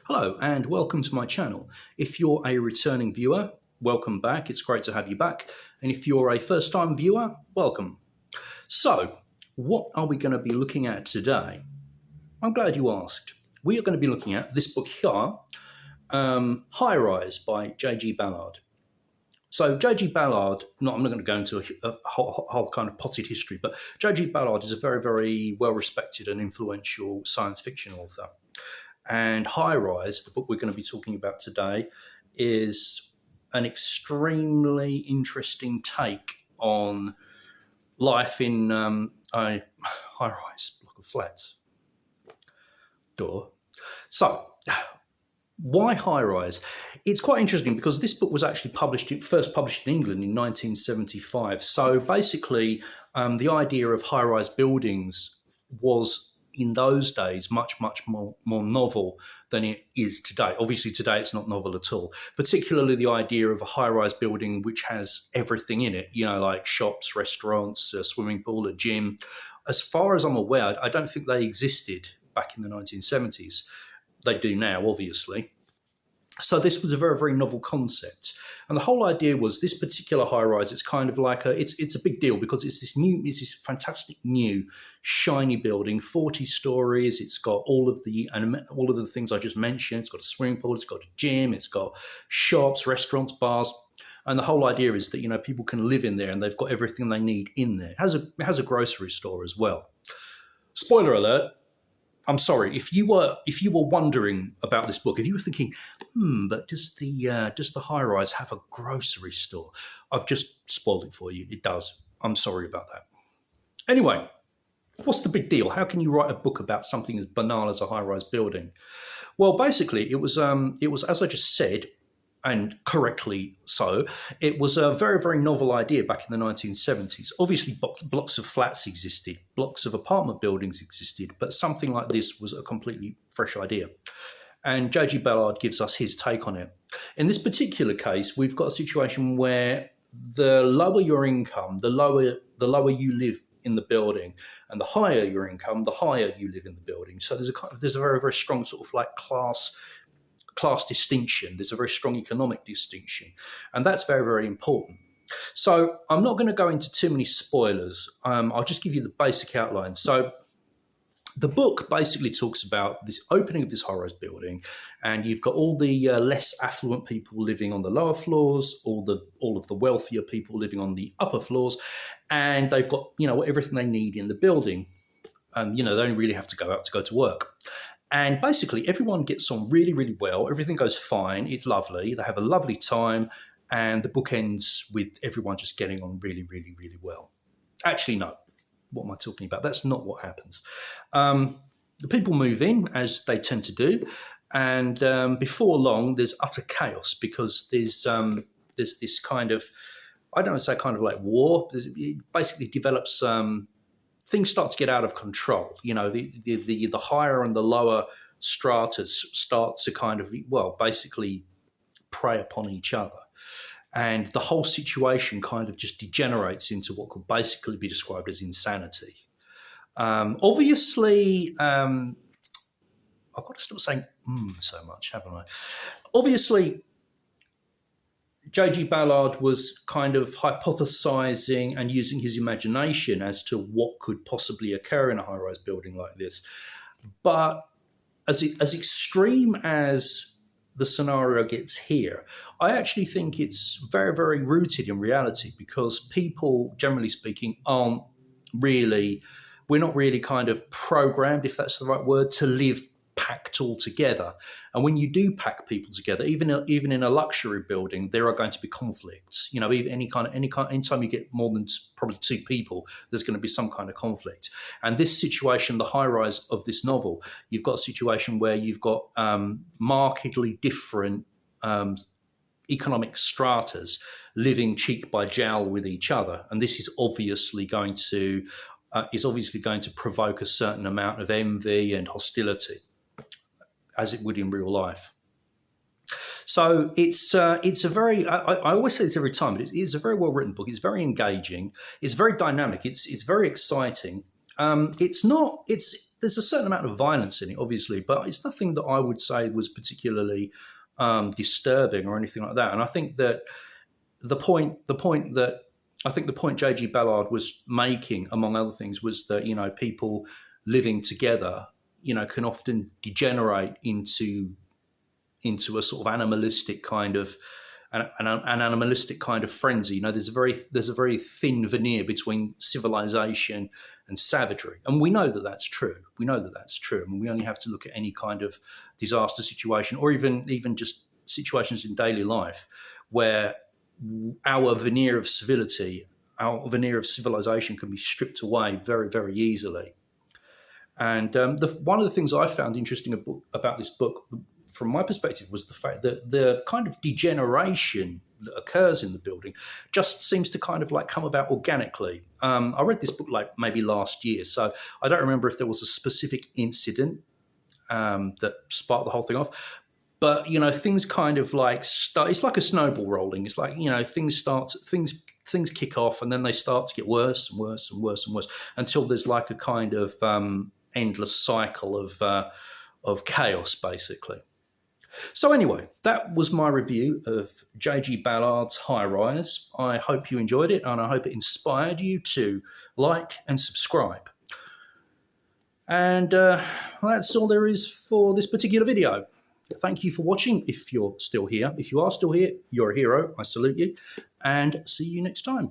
Hello and welcome to my channel. If you're a returning viewer, welcome back. It's great to have you back. And if you're a first-time viewer, welcome. So, what are we going to be looking at today? I'm glad you asked. We are going to be looking at this book here, High.Rise by G.Ballard. So G.Ballard, I'm not going to go into a whole kind of potted history, but G.Ballard is a very, very well-respected and influential science fiction author. And High.Rise, the book we're going to be talking about today, is an extremely interesting take on life in a high-rise block of flats. Door. So, why High.Rise? It's quite interesting because this book was actually first published in England in 1975. So basically, the idea of high-rise buildings was in those days much more novel than it is today. Obviously today it's not novel at all, particularly the idea of a high-rise building which has everything in it, like shops, restaurants, a swimming pool, a gym. As far as I'm aware, I don't think they existed back in the 1970s. They do now, obviously. So this was a very, very novel concept. And the whole idea was this particular high-rise, it's kind of like it's a big deal because it's this fantastic new shiny building, 40 stories. It's got all of the things I just mentioned. It's got a swimming pool, it's got a gym, it's got shops, restaurants, bars. And the whole idea is that, people can live in there and they've got everything they need in there. It has a grocery store as well. Spoiler alert. I'm sorry, if you were wondering about this book, if you were thinking, but does the High.Rise have a grocery store? I've just spoiled it for you. It does. I'm sorry about that. Anyway, what's the big deal? How can you write a book about something as banal as a high-rise building? Well, basically, it was as I just said, and correctly so, it was a very, very novel idea back in the 1970s. Obviously, blocks of flats existed, blocks of apartment buildings existed, but something like this was a completely fresh idea. And G.Ballard gives us his take on it. In this particular case, we've got a situation where the lower your income, the lower you live in the building, and the higher your income, the higher you live in the building. So there's a very, very strong sort of like class distinction. There's a very strong economic distinction, and that's very, very important. So I'm not going to go into too many spoilers. I'll just give you the basic outline. So the book basically talks about this opening of this high-rise building, and you've got all the less affluent people living on the lower floors, all of the wealthier people living on the upper floors, and they've got everything they need in the building. They only really have to go out to go to work. And basically, everyone gets on really, really well. Everything goes fine. It's lovely. They have a lovely time. And the book ends with everyone just getting on really, really, really well. Actually, no. What am I talking about? That's not what happens. The people move in, as they tend to do. And before long, there's utter chaos because there's this kind of, I don't want to say kind of like war. It basically develops... things start to get out of control. The higher and the lower stratas start to kind of, basically prey upon each other. And the whole situation kind of just degenerates into what could basically be described as insanity. Obviously, I've got to stop saying so much, haven't I? Obviously, G.Ballard was kind of hypothesizing and using his imagination as to what could possibly occur in a high-rise building like this. But as extreme as the scenario gets here, I actually think it's very, very rooted in reality because people, generally speaking, we're not really kind of programmed, if that's the right word, to live packed all together. And when you do pack people together, even in a luxury building, there are going to be conflicts. Anytime you get more than probably two people, there's going to be some kind of conflict. And this situation, the high-rise of this novel, you've got a situation where you've got markedly different economic stratas living cheek by jowl with each other, and this is obviously going to provoke a certain amount of envy and hostility, as it would in real life. So it's a very, I always say this every time, but it is a very well written book. It's very engaging. It's very dynamic. It's very exciting. there's a certain amount of violence in it, obviously, but it's nothing that I would say was particularly disturbing or anything like that. And I think that the point J.G. Ballard was making, among other things, was that people living together, can often degenerate into a sort of animalistic kind of an animalistic kind of frenzy. There's a very thin veneer between civilization and savagery, and we know that that's true. We know that that's true. I mean, we only have to look at any kind of disaster situation, or even just situations in daily life, where our veneer of civility, our veneer of civilization, can be stripped away very, very easily. And one of the things I found interesting about this book, from my perspective, was the fact that the kind of degeneration that occurs in the building just seems to kind of like come about organically. I read this book like maybe last year, so I don't remember if there was a specific incident that sparked the whole thing off. But things kind of like start. It's like a snowball rolling. It's like things kick off, and then they start to get worse and worse and worse and worse until there's like a kind of endless cycle of chaos, basically. So anyway, that was my review of J.G. Ballard's High.Rise. I hope you enjoyed it, and I hope it inspired you to like and subscribe. And that's all there is for this particular video. Thank you for watching. If you're still here, if you are still here, you're a hero. I salute you, and see you next time.